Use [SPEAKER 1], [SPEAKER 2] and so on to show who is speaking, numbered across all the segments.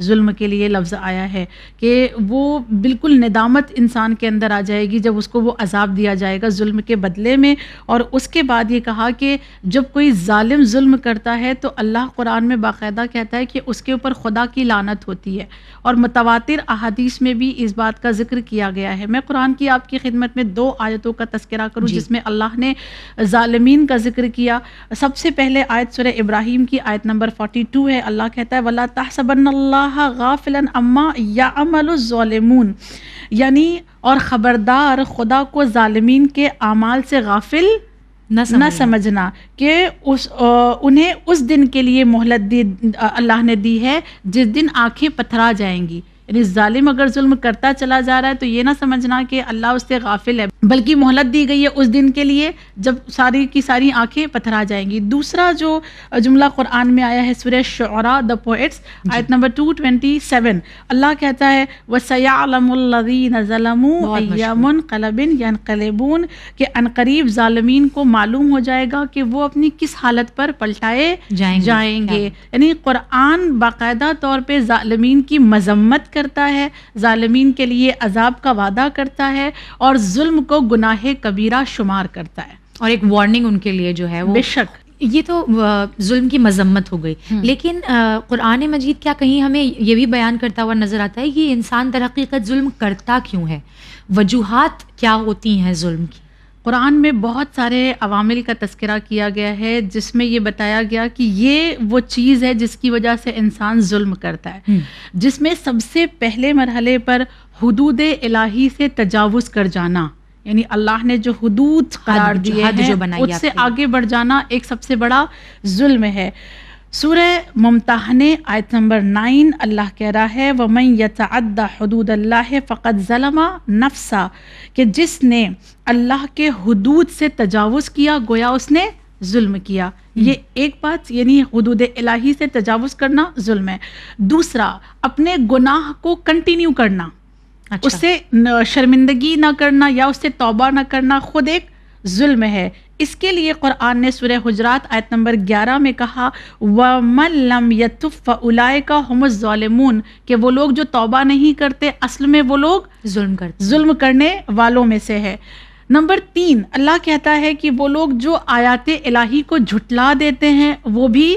[SPEAKER 1] ظلم کے لیے لفظ آیا ہے کہ وہ بالکل ندامت انسان کے اندر آ جائے گی جب اس کو وہ عذاب دیا جائے گا ظلم کے بدلے میں. اور اس کے بعد یہ کہا کہ جب کوئی ظالم ظلم کرتا ہے تو اللہ قرآن میں باقاعدہ کہتا ہے کہ اس کے اوپر خدا کی لعنت ہوتی ہے. اور متواتر احادیث میں بھی اس بات کا ذکر کیا گیا ہے. میں قرآن کی آپ کی خدمت میں 2 آیتوں کا تذکرہ کروں جس میں اللہ نے ظالمین کا ذکر کیا. سب سے پہلے آیت سورہ ابراہیم کی آیت نمبر 42 ہے. اللہ کہتا ہے وَلَا تَحْسَبَنَّ اللَّهَ غَافِلًا عَمَّا يَعْمَلُ الظَّالِمُونَ، یعنی اور خبردار خدا کو ظالمین کے اعمال سے غافل نہ سمجھنا کہ انہیں اس دن کے لیے مہلت دی اللہ نے دی ہے جس دن آنکھیں پتھرا جائیں گی. یعنی ظالم اگر ظلم کرتا چلا جا رہا ہے تو یہ نہ سمجھنا کہ اللہ اس سے غافل ہے، بلکہ مہلت دی گئی ہے اس دن کے لیے جب ساری کی ساری آنکھیں پتھرا جائیں گی. دوسرا جو جملہ قرآن میں آیا ہے سورہ شعراء دا پوئٹس آیت نمبر 227، اللہ کہتا ہے وَسَيَعْلَمُ الَّذِينَ ظَلَمُوا أَيَّ مُنْقَلَبٍ يَنْقَلِبُونَ، کہ عنقریب ظالمین کو معلوم ہو جائے گا کہ وہ اپنی کس حالت پر پلٹائے جائیں گے. یعنی قرآن باقاعدہ طور پہ ظالمین کی مذمت کرتا ہے، ظالمین کے لیے عذاب کا وعدہ کرتا ہے اور ظلم کو گناہ کبیرہ شمار کرتا ہے،
[SPEAKER 2] اور ایک وارننگ ان کے لیے جو ہے وہ.
[SPEAKER 1] بے شک
[SPEAKER 2] یہ تو ظلم کی مذمت ہو گئی، لیکن قرآن مجید کیا کہیں ہمیں یہ بھی بیان کرتا ہوا نظر آتا ہے کہ انسان در حقیقت ظلم کرتا کیوں ہے، وجوہات کیا ہوتی ہیں ظلم کی؟
[SPEAKER 1] قرآن میں بہت سارے عوامل کا تذکرہ کیا گیا ہے جس میں یہ بتایا گیا کہ یہ وہ چیز ہے جس کی وجہ سے انسان ظلم کرتا ہے، جس میں سب سے پہلے مرحلے پر حدود الہی سے تجاوز کر جانا، یعنی اللہ نے جو حدود قرار دیے ہیں اس سے آگے بڑھ جانا ایک سب سے بڑا ظلم ہے. سورہ ممتحنہ آیت نمبر 9 اللہ کہہ رہا ہے وَمَن يَتَعَدَّ حُدُودَ اللَّهِ فَقَدْ ظَلَمَ نَفْسَهُ، کہ جس نے اللہ کے حدود سے تجاوز کیا گویا اس نے ظلم کیا. یہ ایک بات، یعنی حدود الہی سے تجاوز کرنا ظلم ہے. دوسرا، اپنے گناہ کو کنٹینیو کرنا، اس سے شرمندگی نہ کرنا یا اس سے توبہ نہ کرنا خود ایک ظلم ہے. اس کے لیے قرآن نے سورہ حجرات آیت نمبر 11 میں کہا وَمَن لَّمْ يَتُبْ فَأُولَٰئِكَ هُمُ الظَّالِمُونَ، کہ وہ لوگ جو توبہ نہیں کرتے اصل میں وہ لوگ ظلم کرنے والوں میں سے ہے. نمبر 3، اللہ کہتا ہے کہ وہ لوگ جو آیات الہی کو جھٹلا دیتے ہیں وہ بھی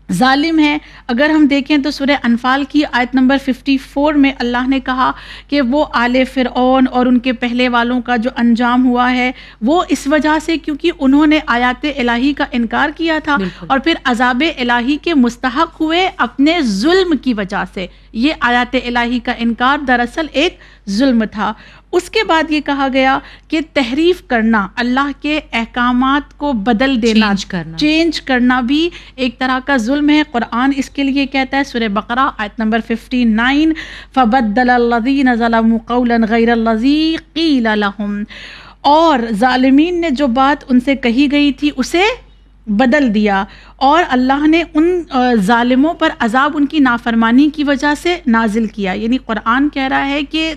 [SPEAKER 1] ظالم ہے. اگر ہم دیکھیں تو سورہ انفال کی آیت نمبر 54 میں اللہ نے کہا کہ وہ آل فرعون اور ان کے پہلے والوں کا جو انجام ہوا ہے وہ اس وجہ سے کیونکہ انہوں نے آیات الہی کا انکار کیا تھا اور پھر عذاب الہی کے مستحق ہوئے اپنے ظلم کی وجہ سے. یہ آیات الہی کا انکار دراصل ایک ظلم تھا. اس کے بعد یہ کہا گیا کہ تحریف کرنا، اللہ کے احکامات کو بدل دینا، چینج کرنا بھی ایک طرح کا ظلم ہے. قرآن اس کے لیے کہتا ہے سورہ بقرہ آیت نمبر 59 فَبَدَّلَ الَّذِينَ ظَلَمُوا قَوْلًا غَيْرَ الَّذِي قِيلَ لَهُمْ، اور ظالمین نے جو بات ان سے کہی گئی تھی اسے بدل دیا اور اللہ نے ان ظالموں پر عذاب ان کی نافرمانی کی وجہ سے نازل کیا. یعنی قرآن کہہ رہا ہے کہ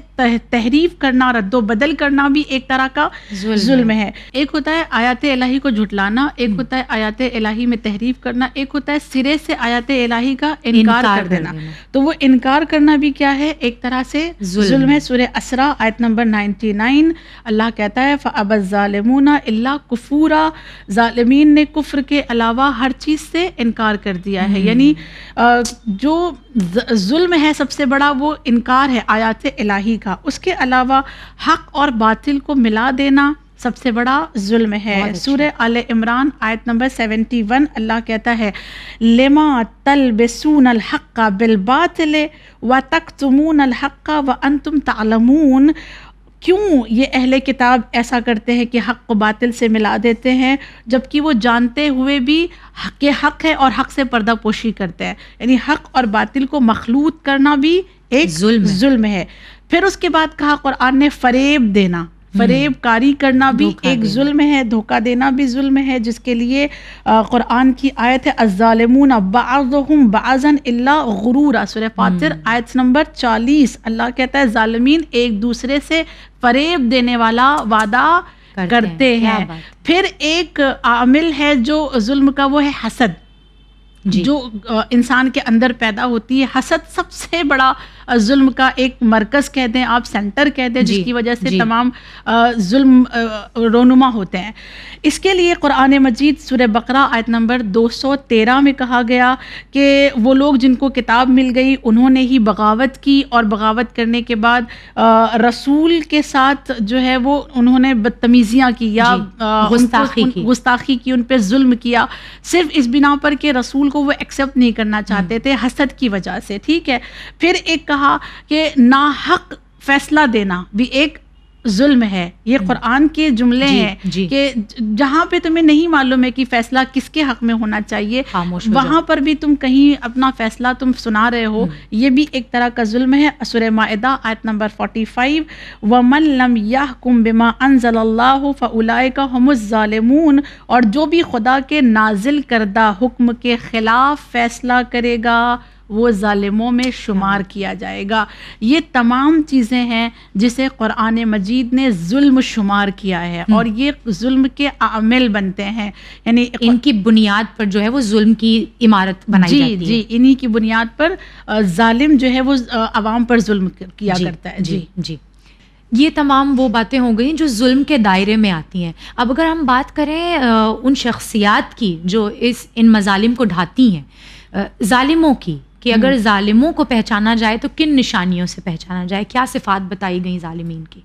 [SPEAKER 1] تحریف کرنا، رد و بدل کرنا بھی ایک طرح کا ظلم ہے. ایک ہوتا ہے آیات الہی کو جھٹلانا، ایک ہوتا ہے آیات الہی میں تحریف کرنا، ایک ہوتا ہے سرے سے آیات الہی کا انکار کر دینا. تو وہ انکار کرنا بھی کیا ہے؟ ایک طرح سے ظلم ہے. سورہ اسراء آیت نمبر 99 اللہ کہتا ہے فَأَبَى الظَّالِمُونَ إِلَّا كُفُورًا، ظالمین نے کفر کے علاوہ ہر چیز سے انکار کر دیا ہے. یعنی جو ظلم ہے سب سے بڑا وہ انکار ہے آیات الہی کا. اس کے علاوہ حق اور باطل کو ملا دینا سب سے بڑا ظلم ہے. سورہ آل عمران آیت نمبر 71 اللہ کہتا ہے لما تلبسون الحق بالباطل وتکتمون الحق وانتم تعلمون، کیوں یہ اہل کتاب ایسا کرتے ہیں کہ حق کو باطل سے ملا دیتے ہیں جبکہ وہ جانتے ہوئے بھی کہ حق ہے اور حق سے پردہ پوشی کرتے ہیں. یعنی حق اور باطل کو مخلوط کرنا بھی ایک ظلم ہے. پھر اس کے بعد کہا قرآن نے فریب دینا، فریب کاری کرنا بھی ایک ظلم ہے، دھوکہ دینا بھی ظلم ہے، جس کے لیے قرآن کی آیت ہے الظالمون بعضهم بعضا الا غرورا. سورہ فاطر آیت نمبر 40 اللہ کہتا ہے ظالمین ایک دوسرے سے فریب دینے والا وعدہ کرتے ہیں. پھر ایک عامل ہے جو ظلم کا، وہ ہے حسد. جو انسان کے اندر پیدا ہوتی ہے. حسد سب سے بڑا ظلم کا ایک مرکز کہہ دیں آپ, سینٹر کہہ دیں, جس کی وجہ سے تمام ظلم رونما ہوتے ہیں. اس کے لیے قرآن مجید سورہ بقرہ آیت نمبر 213 میں کہا گیا کہ وہ لوگ جن کو کتاب مل گئی انہوں نے ہی بغاوت کی, اور بغاوت کرنے کے بعد رسول کے ساتھ جو ہے وہ انہوں نے بدتمیزیاں کی یا گستاخی کی, ان پہ ظلم کیا, صرف اس بنا پر کہ رسول کو وہ ایکسیپٹ نہیں کرنا چاہتے تھے حسد کی وجہ سے. ٹھیک ہے, پھر ایک کہا کہ ناحق فیصلہ دینا بھی ایک ظلم ہے. یہ قرآن کے جملے ہیں کہ جہاں پہ تمہیں نہیں معلوم ہے کہ فیصلہ کس کے حق میں ہونا چاہیے, وہاں پر بھی تم کہیں اپنا فیصلہ تم سنا رہے ہو, یہ بھی ایک طرح کا ظلم ہے. سورہ مائدہ آیت نمبر 45, وَمَن لَّمْ يَحْكُم بِمَا أَنزَلَ اللَّهُ فَأُولَٰئِكَ هُمُ الظَّالِمُونَ, اور جو بھی خدا کے نازل کردہ حکم کے خلاف فیصلہ کرے گا وہ ظالموں میں شمار کیا جائے گا. یہ تمام چیزیں ہیں جسے قرآن مجید نے ظلم شمار کیا ہے, اور یہ ظلم کے عامل بنتے ہیں, یعنی
[SPEAKER 2] ان کی بنیاد پر جو ہے وہ ظلم کی عمارت بنائی جاتی ہے.
[SPEAKER 1] جی, انہی کی بنیاد پر ظالم جو ہے وہ عوام پر ظلم کیا کرتا ہے.
[SPEAKER 2] جی, یہ تمام وہ باتیں ہو گئیں جو ظلم کے دائرے میں آتی ہیں. اب اگر ہم بات کریں ان شخصیات کی جو ان مظالم کو ڈھاتی ہیں, ظالموں کی, کہ اگر ظالموں کو پہچانا جائے تو کن نشانیوں سے پہچانا جائے, کیا صفات بتائی گئیں ظالمین کی؟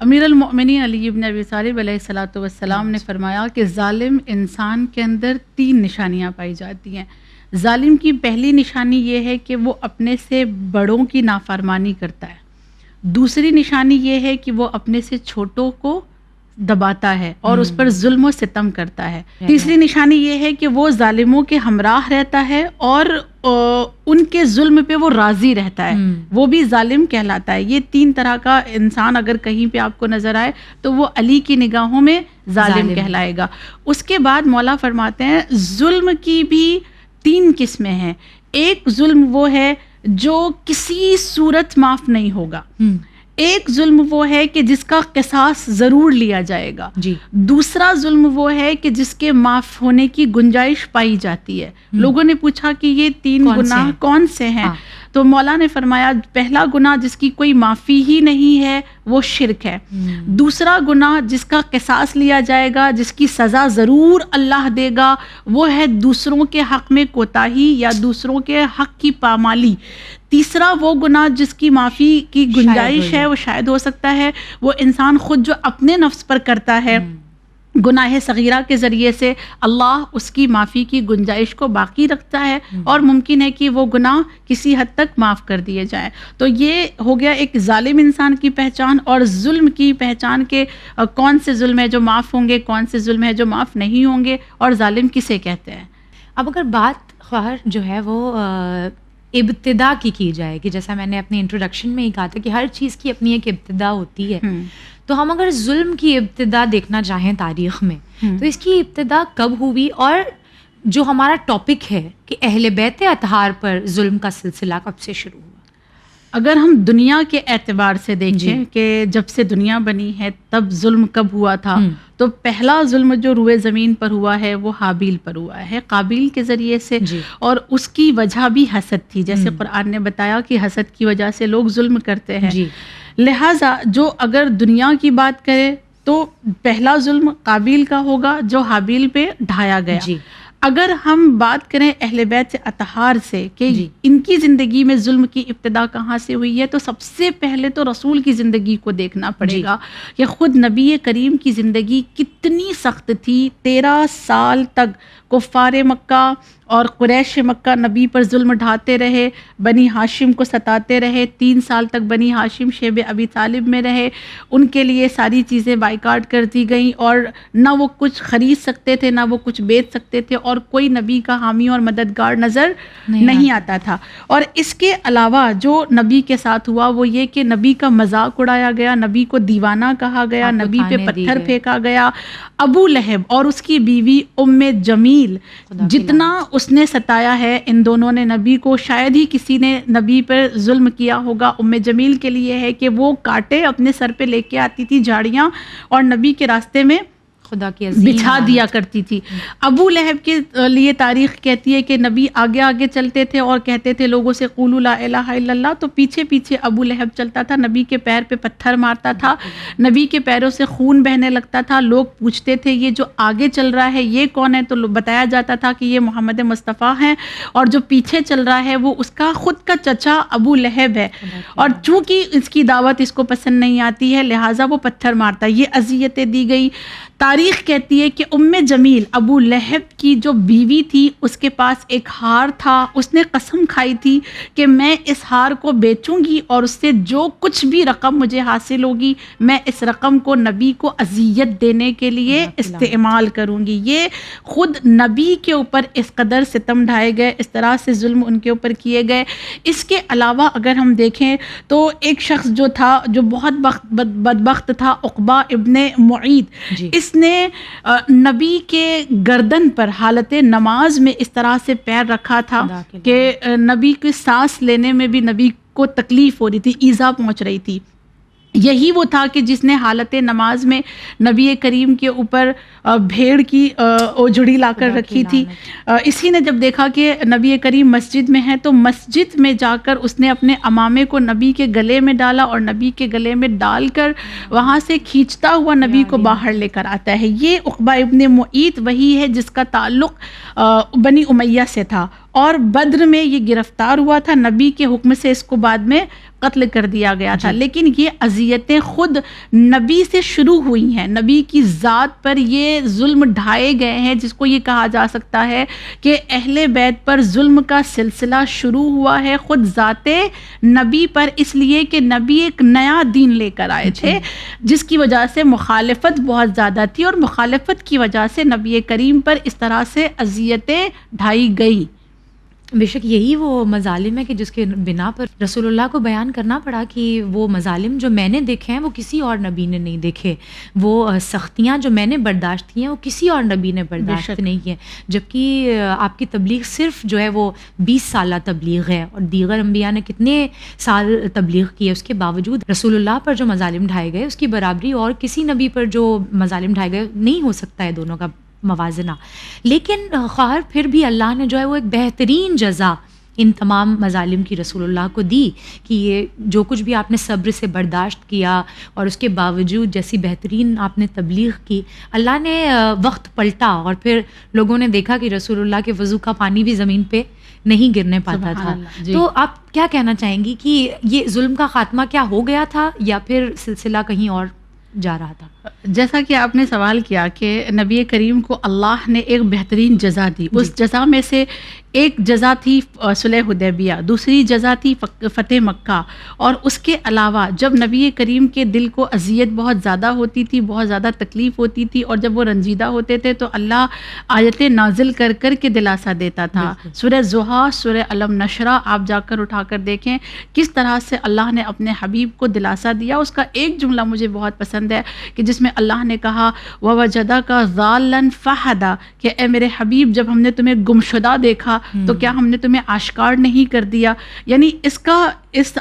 [SPEAKER 1] امیر المؤمنین علی بن ابی طالب علیہ الصلوۃ والسلام نے فرمایا کہ ظالم انسان کے اندر 3 نشانیاں پائی جاتی ہیں. ظالم کی پہلی نشانی یہ ہے کہ وہ اپنے سے بڑوں کی نافرمانی کرتا ہے. دوسری نشانی یہ ہے کہ وہ اپنے سے چھوٹوں کو دباتا ہے اور اس پر ظلم و ستم کرتا ہے. تیسری نشانی یہ ہے کہ وہ ظالموں کے ہمراہ رہتا ہے اور ان کے ظلم پہ وہ راضی رہتا ہے, وہ بھی ظالم کہلاتا ہے. یہ 3 طرح کا انسان اگر کہیں پہ آپ کو نظر آئے تو وہ علی کی نگاہوں میں ظالم کہلائے گا. اس کے بعد مولا فرماتے ہیں ظلم کی بھی 3 قسمیں ہیں. ایک ظلم وہ ہے جو کسی صورت معاف نہیں ہوگا, ایک ظلم وہ ہے کہ جس کا قصاص ضرور لیا جائے گا, دوسرا ظلم وہ ہے کہ جس کے معاف ہونے کی گنجائش پائی جاتی ہے. لوگوں نے پوچھا کہ یہ 3 گناہ کون سے ہیں, تو مولا نے فرمایا پہلا گناہ جس کی کوئی معافی ہی نہیں ہے وہ شرک ہے. دوسرا گناہ جس کا قصاص لیا جائے گا, جس کی سزا ضرور اللہ دے گا, وہ ہے دوسروں کے حق میں کوتاہی یا دوسروں کے حق کی پامالی. تیسرا وہ گناہ جس کی معافی کی گنجائش ہے, وہ شاید ہو سکتا ہے وہ انسان خود جو اپنے نفس پر کرتا ہے گناہ صغیرہ کے ذریعے سے, اللہ اس کی معافی کی گنجائش کو باقی رکھتا ہے اور ممکن ہے کہ وہ گناہ کسی حد تک معاف کر دیے جائیں. تو یہ ہو گیا ایک ظالم انسان کی پہچان اور ظلم کی پہچان کے کون سے ظلم ہے جو معاف ہوں گے, کون سے ظلم ہے جو معاف نہیں ہوں گے, اور ظالم کسے کہتے ہیں.
[SPEAKER 2] اب اگر بات خواہر جو ہے وہ ابتدا کی جائے کہ جیسا میں نے اپنی انٹروڈکشن میں ہی کہا تھا کہ ہر چیز کی اپنی ایک ابتدا ہوتی ہے, تو ہم اگر ظلم کی ابتدا دیکھنا چاہیں تاریخ میں تو اس کی ابتدا کب ہوئی, اور جو ہمارا ٹاپک ہے کہ اہل بیت اطہار پر ظلم کا سلسلہ کب سے شروع ہوا؟
[SPEAKER 1] اگر ہم دنیا کے اعتبار سے دیکھیں کہ جب سے دنیا بنی ہے تب ظلم کب ہوا تھا, تو پہلا ظلم جو روئے زمین پر ہوا ہے وہ حابیل پر ہوا ہے, قابیل کے ذریعے سے, اور اس کی وجہ بھی حسد تھی, جیسے قرآن نے بتایا کہ حسد کی وجہ سے لوگ ظلم کرتے ہیں. لہٰذا جو اگر دنیا کی بات کرے تو پہلا ظلم قابیل کا ہوگا جو حابیل پہ ڈھایا گیا. اگر ہم بات کریں اہل بیت اطہار سے کہ ان کی زندگی میں ظلم کی ابتدا کہاں سے ہوئی ہے, تو سب سے پہلے تو رسول کی زندگی کو دیکھنا پڑے گا کہ خود نبی کریم کی زندگی کتنی سخت تھی. 13 سال تک کفار مکہ اور قریش مکہ نبی پر ظلم ڈھاتے رہے, بنی ہاشم کو ستاتے رہے. 3 سال تک بنی ہاشم شیب ابی طالب میں رہے, ان کے لیے ساری چیزیں بائیکاٹ کر دی گئیں, اور نہ وہ کچھ خرید سکتے تھے نہ وہ کچھ بیچ سکتے تھے, اور کوئی نبی کا حامی اور مددگار نظر نہیں آتا تھا. اور اس کے علاوہ جو نبی کے ساتھ ہوا وہ یہ کہ نبی کا مذاق اڑایا گیا, نبی کو دیوانہ کہا گیا, نبی پہ پتھر پھینکا گیا. ابو لہب اور اس کی بیوی ام جمیل جتنا اس نے ستایا ہے, ان دونوں نے نبی کو, شاید ہی کسی نے نبی پر ظلم کیا ہوگا. ام جمیل کے لیے ہے کہ وہ کانٹے اپنے سر پہ لے کے آتی تھی جھاڑیاں, اور نبی کے راستے میں
[SPEAKER 2] خدا کی عظیم
[SPEAKER 1] بچھا دیا کرتی تھی. ابو لہب کے لیے تاریخ کہتی ہے کہ نبی آگے آگے چلتے تھے اور کہتے تھے لوگوں سے قولوا لا الہ الا اللہ, تو پیچھے پیچھے ابو لہب چلتا تھا, نبی کے پیر پہ پتھر مارتا تھا, نبی کے پیروں سے خون بہنے لگتا تھا. لوگ پوچھتے تھے یہ جو آگے چل رہا ہے یہ کون ہے, تو بتایا جاتا تھا کہ یہ محمد مصطفیٰ ہیں, اور جو پیچھے چل رہا ہے وہ اس کا خود کا چچا ابو لہب ہے, اور چونکہ اس کی دعوت اس کو پسند نہیں آتی ہے لہٰذا وہ پتھر مارتا ہے. یہ اذیتیں دی گئی. تاریخ کہتی ہے کہ ام جمیل ابو لہب کی جو بیوی تھی اس کے پاس ایک ہار تھا, اس نے قسم کھائی تھی کہ میں اس ہار کو بیچوں گی اور اس سے جو کچھ بھی رقم مجھے حاصل ہوگی میں اس رقم کو نبی کو اذیت دینے کے لیے استعمال کروں گی. یہ خود نبی کے اوپر اس قدر ستم ڈھائے گئے, اس طرح سے ظلم ان کے اوپر کیے گئے. اس کے علاوہ اگر ہم دیکھیں تو ایک شخص جو تھا جو بہت بدبخت تھا, عقبہ ابن معیط, اس نے نبی کے گردن پر حالت نماز میں اس طرح سے پیر رکھا تھا کہ نبی کی سانس لینے میں بھی نبی کو تکلیف ہو رہی تھی, ایذا پہنچ رہی تھی. یہی وہ تھا کہ جس نے حالت نماز میں نبی کریم کے اوپر بھیڑ کی اوجڑی لا کر رکھی تھی. اسی نے جب دیکھا کہ نبی کریم مسجد میں ہے تو مسجد میں جا کر اس نے اپنے امامے کو نبی کے گلے میں ڈالا اور نبی کے گلے میں ڈال کر وہاں سے کھینچتا ہوا نبی کو باہر لے کر آتا ہے. یہ عقبہ ابن معیط وہی ہے جس کا تعلق بنی امیہ سے تھا, اور بدر میں یہ گرفتار ہوا تھا. نبی کے حکم سے اس کو بعد میں قتل کر دیا گیا تھا. لیکن یہ اذیتیں خود نبی سے شروع ہوئی ہیں, نبی کی ذات پر یہ ظلم ڈھائے گئے ہیں, جس کو یہ کہا جا سکتا ہے کہ اہل بیت پر ظلم کا سلسلہ شروع ہوا ہے خود ذات نبی پر, اس لیے کہ نبی ایک نیا دین لے کر آئے تھے جس کی وجہ سے مخالفت بہت زیادہ تھی, اور مخالفت کی وجہ سے نبی کریم پر اس طرح سے اذیتیں ڈھائی گئی.
[SPEAKER 2] بے شک یہی وہ مظالم ہے کہ جس کے بنا پر رسول اللہ کو بیان کرنا پڑا کہ وہ مظالم جو میں نے دیکھے ہیں وہ کسی اور نبی نے نہیں دیکھے, وہ سختیاں جو میں نے برداشت کی ہیں وہ کسی اور نبی نے برداشت نہیں کی ہیں. جبکہ آپ کی تبلیغ صرف جو ہے وہ 20 سالہ تبلیغ ہے, اور دیگر انبیاء نے کتنے سال تبلیغ کی ہے, اس کے باوجود رسول اللہ پر جو مظالم ڈھائے گئے اس کی برابری اور کسی نبی پر جو مظالم ڈھائے گئے نہیں ہو سکتا ہے دونوں کا موازنہ. لیکن خیر پھر بھی اللہ نے جو ہے وہ ایک بہترین جزا ان تمام مظالم کی رسول اللہ کو دی کہ یہ جو کچھ بھی آپ نے صبر سے برداشت کیا اور اس کے باوجود جیسی بہترین آپ نے تبلیغ کی, اللہ نے وقت پلٹا اور پھر لوگوں نے دیکھا کہ رسول اللہ کے وضو کا پانی بھی زمین پہ نہیں گرنے پاتا تھا. تو آپ کیا کہنا چاہیں گی کہ یہ ظلم کا خاتمہ کیا ہو گیا تھا یا پھر سلسلہ کہیں اور جا رہا تھا؟
[SPEAKER 1] جیسا کہ آپ نے سوال کیا کہ نبی کریم کو اللہ نے ایک بہترین جزا دی, اس جزا میں سے ایک جزا تھی صلح حدیبیہ, دوسری جزا تھی فتح مکہ, اور اس کے علاوہ جب نبی کریم کے دل کو اذیت بہت زیادہ ہوتی تھی, بہت زیادہ تکلیف ہوتی تھی, اور جب وہ رنجیدہ ہوتے تھے تو اللہ آیتیں نازل کر کر کے دلاسا دیتا تھا. سورہ ضحیٰ, سورہ الم نشرہ آپ جا کر اٹھا کر دیکھیں کس طرح سے اللہ نے اپنے حبیب کو دلاسا دیا. اس کا ایک جملہ مجھے بہت پسند ہے کہ جس میں اللہ نے کہا وَوَجَدَكَ ضَالًّا فَهَدَىٰ, کہ اے میرے حبیب جب ہم نے تمہیں گمشدہ دیکھا تو کیا ہم نے تمہیں آشکار نہیں کر دیا. یعنی اس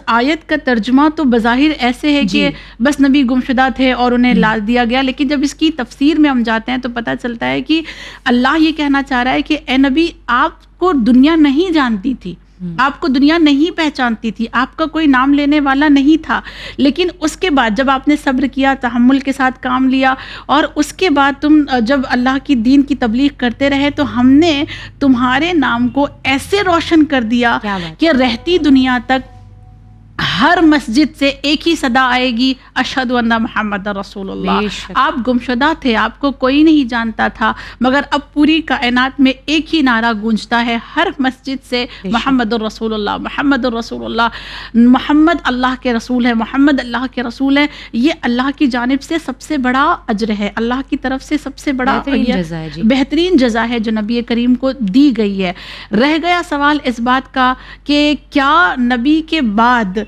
[SPEAKER 1] آیت کا ترجمہ تو بظاہر ایسے ہے کہ بس نبی گمشدہ تھے اور انہیں لال دیا گیا, لیکن جب اس کی تفسیر میں ہم جاتے ہیں تو پتہ چلتا ہے کہ اللہ یہ کہنا چاہ رہا ہے کہ اے نبی آپ کو دنیا نہیں جانتی تھی, آپ کو دنیا نہیں پہچانتی تھی, آپ کا کوئی نام لینے والا نہیں تھا, لیکن اس کے بعد جب آپ نے صبر کیا, تحمل کے ساتھ کام لیا, اور اس کے بعد تم جب اللہ کی دین کی تبلیغ کرتے رہے تو ہم نے تمہارے نام کو ایسے روشن کر دیا کہ رہتی دنیا تک ہر مسجد سے ایک ہی صدا آئے گی, اشہد ان محمد رسول اللہ. آپ گمشدہ تھے, آپ کو کوئی نہیں جانتا تھا, مگر اب پوری کائنات میں ایک ہی نعرہ گونجتا ہے ہر مسجد سے, محمد الرسول اللہ, محمد الرسول اللہ, محمد اللہ کے رسول ہے, محمد اللہ کے رسول ہے. یہ اللہ کی جانب سے سب سے بڑا اجر ہے, اللہ کی طرف سے سب سے بڑا بہترین جزا ہے جو نبی کریم کو دی گئی ہے. رہ گیا سوال اس بات کا کہ کیا نبی کے بعد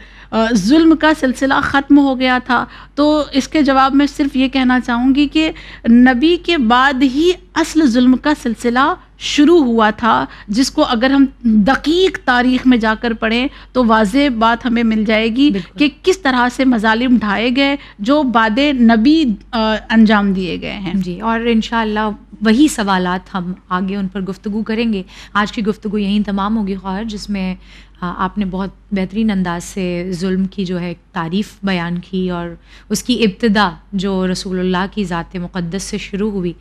[SPEAKER 1] ظلم کا سلسلہ ختم ہو گیا تھا. تو اس کے جواب میں صرف یہ کہنا چاہوں گی کہ نبی کے بعد ہی اصل ظلم کا سلسلہ شروع ہوا تھا، جس کو اگر ہم دقیق تاریخ میں جا کر پڑھیں تو واضح بات ہمیں مل جائے گی کہ کس طرح سے مظالم ڈھائے گئے جو بعد نبی انجام دیے گئے ہیں.
[SPEAKER 2] جی، اور انشاءاللہ وہی سوالات ہم آگے ان پر گفتگو کریں گے. آج کی گفتگو یہیں تمام ہوگی خواہر، جس میں آپ نے بہت بہترین انداز سے ظلم کی جو ہے تعریف بیان کی اور اس کی ابتدا جو رسول اللہ کی ذات مقدس سے شروع ہوئی.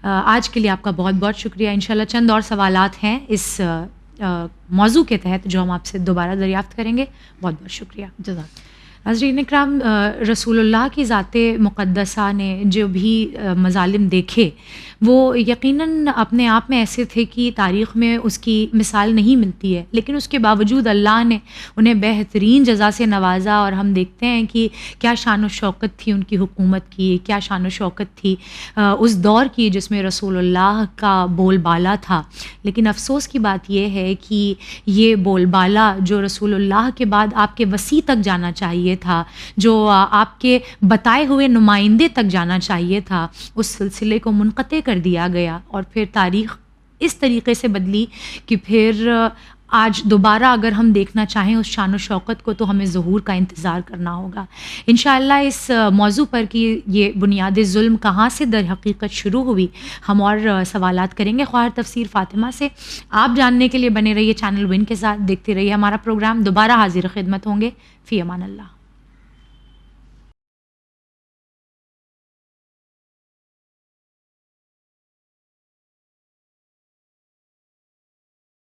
[SPEAKER 2] آج کے لیے آپ کا بہت بہت شکریہ. انشاءاللہ چند اور سوالات ہیں اس موضوع کے تحت جو ہم آپ سے دوبارہ دریافت کریں گے. بہت بہت شکریہ.
[SPEAKER 1] جزاک.
[SPEAKER 2] ناظرین اکرام، رسول اللہ کی ذات مقدسہ نے جو بھی مظالم دیکھے وہ یقیناً اپنے آپ میں ایسے تھے کہ تاریخ میں اس کی مثال نہیں ملتی ہے، لیکن اس کے باوجود اللہ نے انہیں بہترین جزا سے نوازا. اور ہم دیکھتے ہیں کہ کیا شان و شوکت تھی ان کی حکومت کی، کیا شان و شوکت تھی اس دور کی جس میں رسول اللہ کا بول بالا تھا. لیکن افسوس کی بات یہ ہے کہ یہ بول بالا جو رسول اللہ کے بعد آپ کے وسیع تک جانا چاہیے تھا، جو آپ کے بتائے ہوئے نمائندے تک جانا چاہیے تھا، اس سلسلے کو منقطع کر دیا گیا. اور پھر تاریخ اس طریقے سے بدلی کہ پھر آج دوبارہ اگر ہم دیکھنا چاہیں اس شان و شوکت کو تو ہمیں ظہور کا انتظار کرنا ہوگا. انشاءاللہ اس موضوع پر کہ یہ بنیاد ظلم کہاں سے در حقیقت شروع ہوئی، ہم اور سوالات کریں گے خواہر تفسیر فاطمہ سے. آپ جاننے کے لیے بنے رہیے چینل ون کے ساتھ، دیکھتے رہیے ہمارا پروگرام. دوبارہ حاضر خدمت ہوں گے. فی امان اللہ.